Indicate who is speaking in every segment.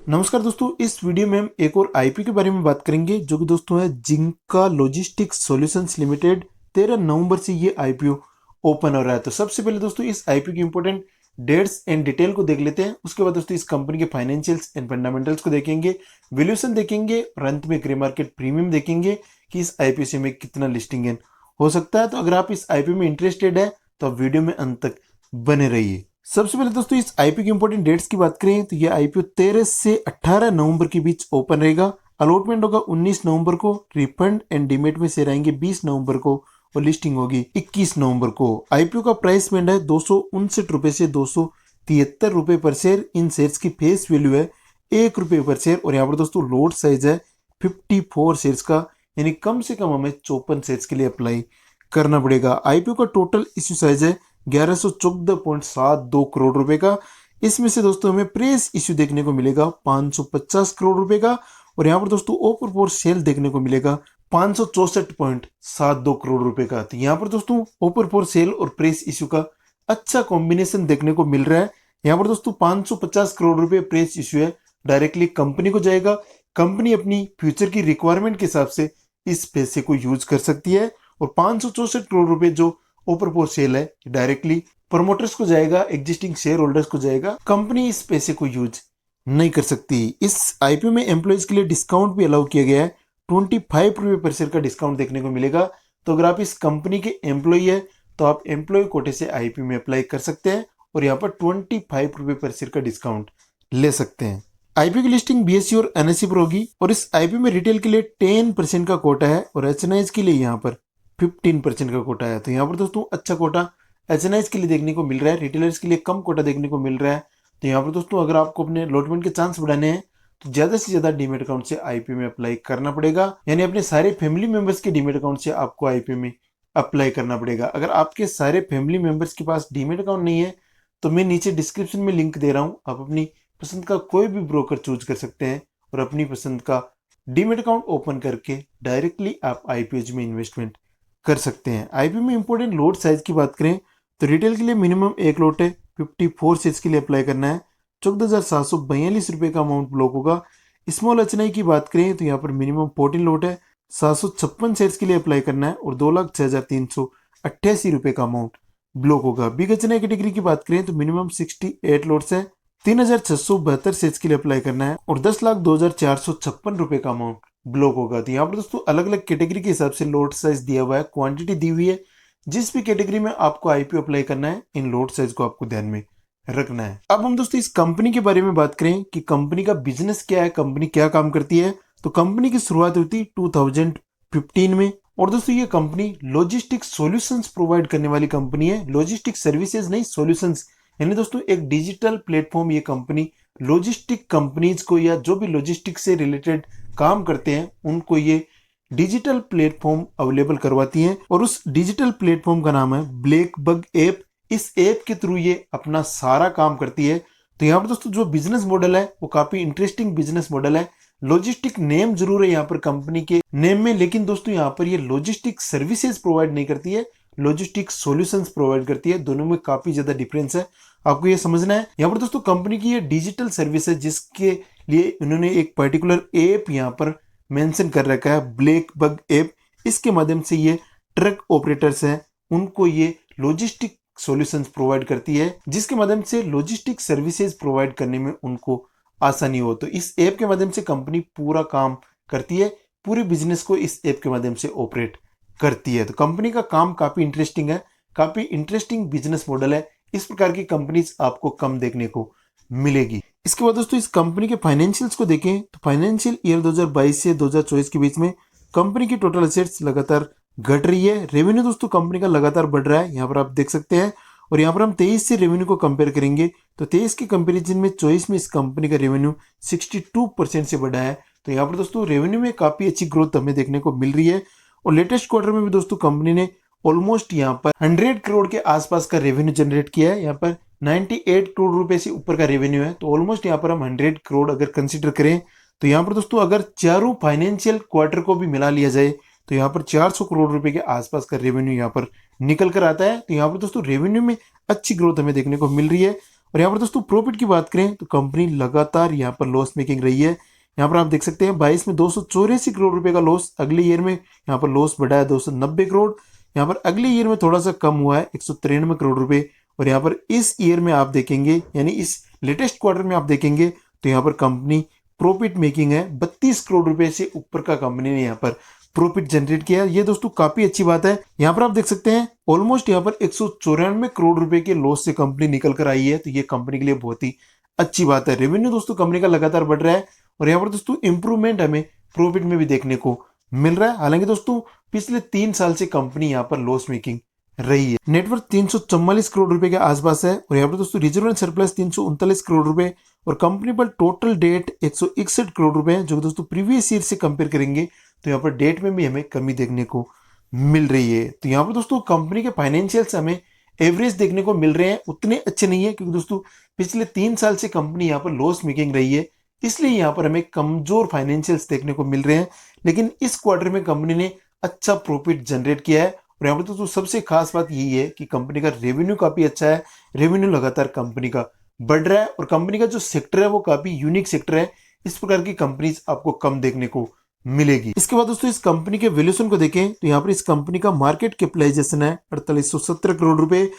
Speaker 1: नमस्कार दोस्तों, इस वीडियो में हम एक और आईपीओ के बारे में बात करेंगे जो कि दोस्तों है जिंका लॉजिस्टिक्स सॉल्यूशंस लिमिटेड। 13 नवंबर से ये आईपीओ ओपन हो रहा है। तो सबसे पहले दोस्तों इस आईपीओ की इंपॉर्टेंट डेट्स एंड डिटेल को देख लेते हैं। उसके बाद दोस्तों इस कंपनी के फाइनेंशियल्स एंड फंडामेंटल्स को देखेंगे, वैल्यूएशन देखेंगे और अंत में ग्रे मार्केट प्रीमियम देखेंगे कि इस आईपीओ से में कितना लिस्टिंग गेन हो सकता है। तो अगर आप इस आईपीओ में इंटरेस्टेड है तो आप वीडियो में अंत तक बने रहिए। सबसे पहले दोस्तों इस आईपीओ की इंपॉर्टेंट डेट्स की बात करें तो ये आईपीओ 13 से 18 नवंबर के बीच ओपन रहेगा। अलॉटमेंट होगा 19 नवंबर को, रिफंड एंड डीमेट में शेयर आएंगे 20 नवंबर को और लिस्टिंग होगी 21 नवंबर को। आईपीओ का प्राइस बैंड है 259 रुपए से 273 रुपए पर शेयर। इन शेयर्स की फेस वैल्यू है 1 रुपए पर शेयर और यहाँ पर दोस्तों लोड साइज है 54 शेयर्स का, यानी कम से कम हमें 54 शेयर्स के लिए अप्लाई करना पड़ेगा। आईपीओ का टोटल इश्यू साइज है 1114.72 करोड़ रुपए का। इसमें से दोस्तों हमें प्रेस इश्यू देखने को मिलेगा 550 करोड़ रुपए का और यहाँ पर दोस्तों ओपर फॉर सेल देखने को मिलेगा 564.72 करोड़ रुपए का। तो यहाँ पर दोस्तों ओपर फॉर सेल और प्रेस इश्यू का अच्छा कॉम्बिनेशन देखने को मिल रहा है। यहाँ पर दोस्तों 550 करोड़ रुपए प्रेस इश्यू है, डायरेक्टली कंपनी को जाएगा। कंपनी अपनी फ्यूचर की रिक्वायरमेंट के हिसाब से इस पैसे को यूज कर सकती है और 564 करोड़ रुपए जो ओपर फॉर सेल है डायरेक्टली प्रमोटर्स को जाएगा, एग्जिस्टिंग शेयर होल्डर्स को जाएगा। कंपनी इस पैसे को यूज नहीं कर सकती। इस आईपीओ में एम्प्लॉइज के लिए डिस्काउंट भी अलाउ किया गया है, 25 रुपए पर शेयर का डिस्काउंट देखने को मिलेगा। तो अगर आप इस कंपनी के एम्प्लॉय है तो आप एम्प्लॉय कोटे से आईपीओ में अप्लाई कर सकते हैं और यहाँ पर 25 रुपए पर शेयर का डिस्काउंट ले सकते हैं। आईपीओ की लिस्टिंग बीएसई और एनएसई पर होगी और इस आईपीओ में रिटेल के लिए 10% का कोटा है और एचएनआईज के लिए यहाँ पर 15% का कोटा है। तो यहाँ पर दोस्तों अच्छा कोटा एचएनआईज के लिए देखने को मिल रहा है, रिटेलर्स के लिए कम कोटा देखने को मिल रहा है। तो यहाँ पर दोस्तों अगर आपको अपने अलॉटमेंट के चांस बढ़ाने हैं तो ज्यादा से ज्यादा डीमेट अकाउंट से आईपीओ में अप्लाई करना पड़ेगा, यानी अपने सारे फैमिली मेंबर्स के डीमेट अकाउंट से आपको आईपीओ में अप्लाई करना पड़ेगा। अगर आपके सारे फैमिली मेंबर्स के पास डीमेट अकाउंट नहीं है तो मैं नीचे डिस्क्रिप्शन में लिंक दे रहा हूँ, आप अपनी पसंद का कोई भी ब्रोकर चूज कर सकते हैं और अपनी पसंद का डीमेट अकाउंट ओपन करके डायरेक्टली आप आईपीओ में इन्वेस्टमेंट कर सकते हैं। आईपीओ में इंपॉर्टेंट लोड साइज की बात करें तो रिटेल के लिए मिनिमम एक लोट है, 54 शेयर्स के लिए अप्लाई करना है, 14,742 रुपए का अमाउंट ब्लॉक होगा। स्मॉल एचएनआई की बात करें तो यहाँ पर मिनिमम 14 लोट है, 756 शेयर्स के लिए अप्लाई करना है और 2,06,388 रुपए का अमाउंट ब्लॉक होगा। बिग एचएनआई कैटेगरी की बात करें तो मिनिमम 68 लोट्स है, 3,672 शेयर्स के लिए अप्लाई करना है और 10,02,456 रुपए का अमाउंट ब्लॉक होगा। तो यहाँ पर दोस्तों अलग अलग कैटेगरी के हिसाब से लोड साइज दिया हुआ है, क्वांटिटी दी हुई है। जिस भी कैटेगरी में आपको आईपीओ अप्लाई करना है इन लोड साइज को आपको ध्यान में रखना है। अब हम दोस्तों इस कंपनी के बारे में बात करें कि कंपनी का बिजनेस क्या है, कंपनी क्या काम करती है। तो कंपनी की शुरुआत हुई थी 2015 में और दोस्तों ये कंपनी लॉजिस्टिक्स सॉल्यूशंस प्रोवाइड करने वाली कंपनी है, लॉजिस्टिक सर्विसेज नहीं सॉल्यूशंस, यानी दोस्तों एक डिजिटल प्लेटफॉर्म ये कंपनी लॉजिस्टिक कंपनीज को या जो भी लॉजिस्टिक से रिलेटेड काम करते हैं उनको ये डिजिटल प्लेटफॉर्म अवेलेबल करवाती है और उस डिजिटल प्लेटफॉर्म का नाम है ब्लैक बग ऐप। इस ऐप के थ्रू ये अपना सारा काम करती है। तो यहाँ पर दोस्तों जो बिजनेस मॉडल है वो काफी इंटरेस्टिंग बिजनेस मॉडल है। लॉजिस्टिक नेम जरूर है यहाँ पर कंपनी के नेम में, लेकिन दोस्तों यहाँ पर ये लॉजिस्टिक सर्विसेज प्रोवाइड नहीं करती है, लॉजिस्टिक सॉल्यूशंस प्रोवाइड करती है। दोनों में काफी ज्यादा डिफरेंस है, आपको ये समझना है। यहाँ पर दोस्तों कंपनी की ये डिजिटल सर्विस है जिसके लिए उन्होंने एक पर्टिकुलर ऐप यहाँ पर मेंशन कर रखा है, ब्लैक बग ऐप। इसके माध्यम से ये ट्रक ऑपरेटर्स हैं उनको ये लॉजिस्टिक सॉल्यूशंस प्रोवाइड करती है, जिसके माध्यम से लॉजिस्टिक सर्विसेज प्रोवाइड करने में उनको आसानी हो। तो इस ऐप के माध्यम से कंपनी पूरा काम करती है, पूरे बिजनेस को इस ऐप के माध्यम से ऑपरेट करती है। तो कंपनी का काम काफी इंटरेस्टिंग है, काफी इंटरेस्टिंग बिजनेस मॉडल है। इस प्रकार की कंपनीज आपको कम देखने को मिलेगी। इसके बाद दोस्तों इस कंपनी के फाइनेंशियल्स को देखें तो फाइनेंशियल ईयर 2022 से 2024 के बीच में कंपनी की टोटल एसेट्स लगातार घट रही है। रेवेन्यू दोस्तों कंपनी का लगातार बढ़ रहा है, यहाँ पर आप देख सकते हैं। और यहाँ पर हम 23 से रेवेन्यू को कंपेयर करेंगे तो 23 के कंपेरिजन में 24 में इस कंपनी का रेवेन्यू 62% से बढ़ा है। तो यहाँ पर दोस्तों रेवेन्यू में काफी अच्छी ग्रोथ हमें देखने को मिल रही है और लेटेस्ट क्वार्टर में भी दोस्तों कंपनी ने ऑलमोस्ट यहाँ पर 100 करोड़ के आसपास का रेवेन्यू जनरेट किया है। यहाँ पर 98 करोड़ रुपए से ऊपर का रेवेन्यू है, तो ऑलमोस्ट यहाँ पर हम 100 करोड़ अगर कंसीडर करें तो यहाँ पर दोस्तों अगर चारों फाइनेंशियल क्वार्टर को भी मिला लिया जाए तो यहाँ पर 400 करोड़ रुपए के आसपास का रेवेन्यू यहाँ पर निकल कर आता है। तो यहाँ पर दोस्तों रेवेन्यू में अच्छी ग्रोथ हमें देखने को मिल रही है और यहाँ पर दोस्तों प्रॉफिट की बात करें तो कंपनी लगातार यहाँ पर लॉस मेकिंग रही है। यहाँ पर आप देख सकते हैं 22 में 284 करोड़ रुपए का लॉस, अगले ईयर में यहाँ पर लॉस बढ़ा है 290 करोड़, यहाँ पर अगले ईयर में थोड़ा सा कम हुआ है 193 करोड़ रुपए। और यहाँ पर इस ईयर में आप देखेंगे यानी इस लेटेस्ट क्वार्टर में आप देखेंगे तो यहाँ पर कंपनी प्रॉफिट मेकिंग है, 32 करोड़ रुपए से ऊपर का कंपनी ने यहाँ पर प्रॉफिट जनरेट किया। ये दोस्तों काफी अच्छी बात है। यहाँ पर आप देख सकते हैं ऑलमोस्ट यहाँ पर 194 करोड़ रुपए के लॉस से कंपनी निकल कर आई है, तो ये कंपनी के लिए बहुत ही अच्छी बात है। रेवेन्यू दोस्तों कंपनी का लगातार बढ़ रहा है और यहाँ पर दोस्तों इंप्रूवमेंट हमें प्रॉफिट में भी देखने को मिल रहा है। हालांकि दोस्तों पिछले 3 साल से कंपनी यहाँ पर लॉस मेकिंग रही है। नेटवर्थ 344 करोड़ रुपए के आसपास है और यहाँ पर दोस्तों रिजर्व एंड सरप्लस 339 करोड़ रुपए और कंपनी पर टोटल डेट 161 करोड़ रुपए है, जो दोस्तों प्रीवियस ईयर से कंपेयर करेंगे तो यहाँ पर डेट में भी हमें कमी देखने को मिल रही है। तो यहाँ पर दोस्तों कंपनी के फाइनेंशियल्स हमें एवरेज देखने को मिल रहे हैं, उतने अच्छे नहीं है क्योंकि दोस्तों पिछले 3 साल से कंपनी यहाँ पर लॉस मेकिंग रही है, इसलिए यहाँ पर हमें कमजोर फाइनेंशियल्स देखने को मिल रहे हैं। लेकिन इस क्वार्टर में कंपनी ने अच्छा प्रॉफिट जनरेट किया है और यहाँ पर दोस्तों सबसे खास बात यही है कि कंपनी का रेवेन्यू काफी अच्छा है, रेवेन्यू लगातार कंपनी का बढ़ रहा है और कंपनी का जो सेक्टर है वो काफी यूनिक सेक्टर है। इस प्रकार की कंपनीज आपको कम देखने को मिलेगी। इसके बाद दोस्तों इस कंपनी के वैल्यूएशन को देखें तो यहाँ पर इस कंपनी का मार्केट कैपिटलाइजेशन है 4870 करोड़ रुपए,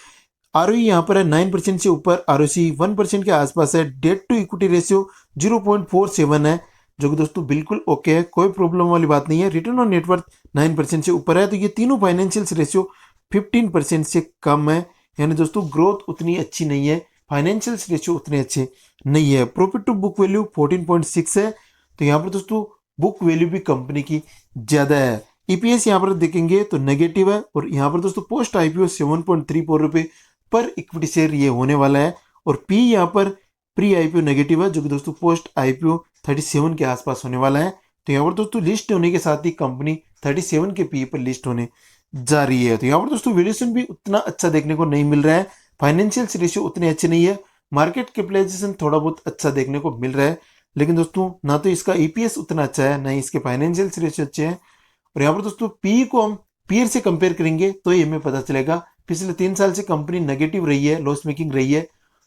Speaker 1: आरओई यहाँ पर है 9% से ऊपर, आरओसी 1% के आसपास है, डेट टू इक्विटी रेशियो 0.47 है, जो कि दोस्तों बिल्कुल ओके है, कोई प्रॉब्लम वाली बात नहीं है। रिटर्न ऑन नेटवर्थ 9% से ऊपर है, तो ये तीनों फाइनेंशियल्स रेशियो 15% से कम है, यानी दोस्तों ग्रोथ उतनी अच्छी नहीं है, फाइनेंशियल्स रेशियो उतने अच्छे नहीं है। प्रॉफिट टू बुक वैल्यू 14.6 है, तो यहाँ पर दोस्तों बुक वैल्यू भी कंपनी की ज्यादा है। ईपीएस यहाँ पर देखेंगे तो नेगेटिव है और यहाँ पर दोस्तों पोस्ट आईपीओ 7.34 रुपए पर इक्विटी शेयर ये होने वाला है और पी यहाँ पर प्री आईपीओ नेगेटिव है, जो कि दोस्तों पोस्ट आईपीओ 37 के आसपास होने वाला है। तो यहाँ पर दोस्तों लिस्ट होने के साथ ही कंपनी 37 के पी पर लिस्ट होने जा रही है। तो यहाँ पर दोस्तों वैल्यूएशन भी उतना अच्छा देखने को नहीं मिल रहा है, फाइनेंशियल्स रेशियो उतने अच्छे नहीं है, मार्केट कैपिटलाइजेशन थोड़ा बहुत अच्छा देखने को मिल रहा है, लेकिन दोस्तों ना तो इसका ईपीएस उतना अच्छा है ना ही इसके फाइनेंशियल्स रेशियो अच्छे हैं। और यहाँ पर दोस्तों पी को हम पीयर से कंपेयर करेंगे तो ये हमें पता चलेगा पिछले 3 साल से कंपनी नेगेटिव रही है, लॉस मेकिंग रही है।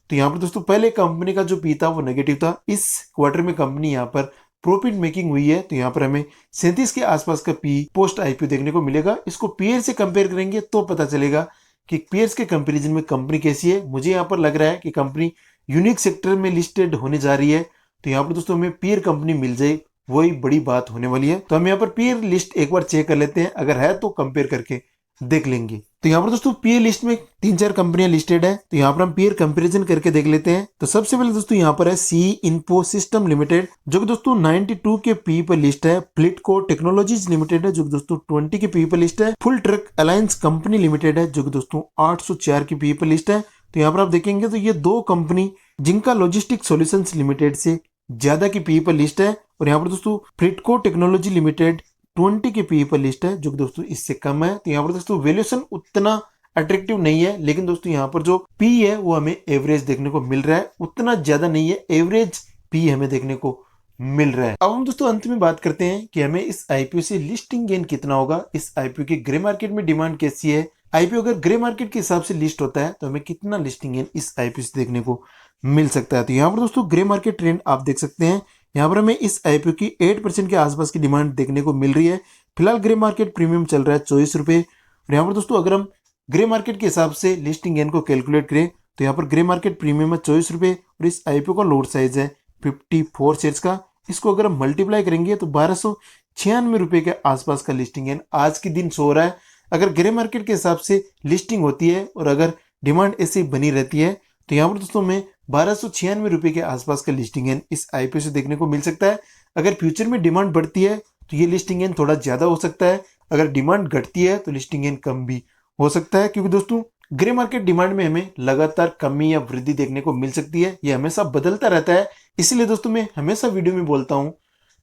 Speaker 1: तो यहाँ पर दोस्तों पहले कंपनी का जो पी था वो नेगेटिव था, इस क्वार्टर में कंपनी यहाँ पर प्रॉफिट मेकिंग हुई है, तो यहाँ पर हमें 37 के आसपास का पी पोस्ट आईपीओ देखने को मिलेगा। इसको पीयर से कंपेयर करेंगे तो पता चलेगा कि पीयर्स के कंपेरिजन में कंपनी कैसी है। मुझे यहाँ पर लग रहा है कि कंपनी यूनिक सेक्टर में लिस्टेड होने जा रही है, तो यहाँ पर दोस्तों हमें पीयर कंपनी मिल जाए वही बड़ी बात होने वाली है। तो हम यहाँ पर पीयर लिस्ट एक बार चेक कर लेते हैं, अगर है तो कंपेयर करके देख लेंगे। तो यहाँ पर दोस्तों पीयर लिस्ट में 3-4 कंपनियां लिस्टेड है, तो यहाँ पर हम पीयर कंपैरिजन करके देख लेते हैं। तो सबसे पहले दोस्तों यहाँ पर है सी इन्फो सिस्टम लिमिटेड, जो कि दोस्तों 92 के पी पर लिस्ट है। फ्लिटको टेक्नोलॉजीज लिमिटेड है, जो कि दोस्तों 20 के पी पर लिस्ट है। Full truck alliance company limited है, जो कि दोस्तों 804 के पी पर लिस्ट है। तो यहाँ पर आप देखेंगे तो ये 2 कंपनी जिनका लॉजिस्टिक सॉल्यूशंस लिमिटेड से ज्यादा की पी पर लिस्ट है, और यहाँ पर दोस्तों फ्लिटको टेक्नोलॉजी लिमिटेड 20 के पी पर लिस्ट है, जो कि दोस्तों इससे कम है। तो यहाँ पर दोस्तों वैल्यूएशन उतना अट्रैक्टिव नहीं है, लेकिन दोस्तों यहाँ पर जो पी है वो हमें एवरेज देखने को मिल रहा है, उतना ज्यादा नहीं है, एवरेज पी हमें देखने को मिल रहा है। अब हम दोस्तों अंत में बात करते हैं कि हमें इस आईपीओ से लिस्टिंग गेन कितना होगा, इस आईपीओ की ग्रे मार्केट में डिमांड कैसी है, आईपीओ अगर ग्रे मार्केट के हिसाब से लिस्ट होता है तो हमें कितना लिस्टिंग गेन इस आईपीओ से देखने को मिल सकता है। तो यहाँ पर दोस्तों ग्रे मार्केट ट्रेंड आप देख सकते हैं, यहाँ पर हमें इस आईपीओ की 8% के आसपास की डिमांड देखने को मिल रही है। फिलहाल ग्रे मार्केट प्रीमियम चल रहा है 24 रुपए। और यहाँ पर दोस्तों अगर हम ग्रे मार्केट के हिसाब से लिस्टिंग गेन को कैलकुलेट करें तो यहाँ पर ग्रे मार्केट प्रीमियम है 24 रुपए और इस आईपीओ का लोड साइज है 54 शेयर्स का। इसको अगर हम मल्टीप्लाई करेंगे तो 1296 रुपए के आसपास का लिस्टिंग गेन आज के दिन शो हो रहा है। अगर ग्रे मार्केट के हिसाब से लिस्टिंग होती है और अगर डिमांड ऐसे बनी रहती है तो यहाँ पर दोस्तों में 1296 रुपए के आसपास का लिस्टिंग गेन इस आईपीओ से देखने को मिल सकता है। अगर फ्यूचर में डिमांड बढ़ती है तो ये लिस्टिंग गेन थोड़ा ज्यादा हो सकता है, अगर डिमांड घटती है तो लिस्टिंग गेन कम भी हो सकता है, क्योंकि दोस्तों ग्रे मार्केट डिमांड में हमें लगातार कमी या वृद्धि देखने को मिल सकती है, ये हमेशा बदलता रहता है। इसलिए दोस्तों मैं हमेशा वीडियो में बोलता हूँ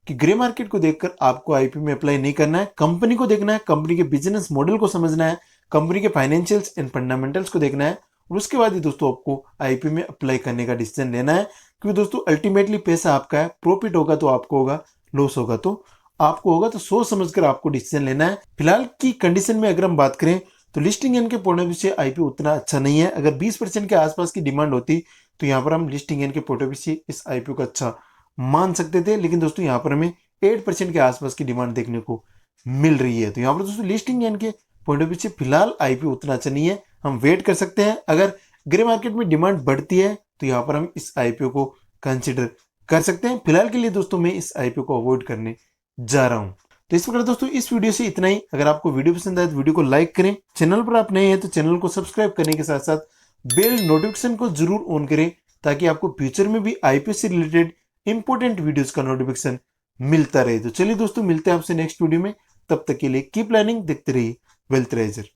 Speaker 1: कि ग्रे मार्केट को देखकर आपको आईपीओ में अप्लाई नहीं करना है, कंपनी को देखना है, कंपनी के बिजनेस मॉडल को समझना है, कंपनी के फाइनेंशियल्स एंड फंडामेंटल्स को देखना है, और उसके बाद ही दोस्तों आपको आईपीओ में अप्लाई करने का डिसीजन लेना है। क्योंकि दोस्तों अल्टीमेटली पैसा आपका है, प्रॉफिट होगा तो आपको होगा, लॉस होगा तो आपको होगा, तो सोच समझकर आपको डिसीजन लेना है। फिलहाल की कंडीशन में अगर हम बात करें तो लिस्टिंग गेन के पॉइंट ऑफ व्यू से आईपीओ उतना अच्छा नहीं है। अगर 20% के आसपास की डिमांड होती तो यहाँ पर हम लिस्टिंग एंड के पॉइंट ऑफ व्यू से इस आईपीओ को अच्छा मान सकते थे, लेकिन दोस्तों यहाँ पर हमें 8% के आसपास की डिमांड देखने को मिल रही है। तो यहाँ पर दोस्तों लिस्टिंग एंड के पॉइंट ऑफ व्यू से फिलहाल आईपीओ उतना अच्छा नहीं है, हम वेट कर सकते हैं। अगर ग्रे मार्केट में डिमांड बढ़ती है तो यहाँ पर हम इस आईपीओ को कंसिडर कर सकते हैं। फिलहाल के लिए दोस्तों मैं इस आईपीओ को अवॉइड करने जा रहा हूं। तो इस प्रकार दोस्तों इस वीडियो से इतना ही। अगर आपको वीडियो पसंद आए तो वीडियो को लाइक करें, चैनल पर आप नए हैं तो चैनल को सब्सक्राइब करने के साथ साथ बेल नोटिफिकेशन को जरूर ऑन करें, ताकि आपको फ्यूचर में भी आईपीओ से रिलेटेड इंपॉर्टेंट वीडियोस का नोटिफिकेशन मिलता रहे। तो चलिए दोस्तों मिलते हैं आपसे नेक्स्ट वीडियो में, तब तक के लिए कीप प्लानिंग, देखते रहिए वेल्थ राइजर।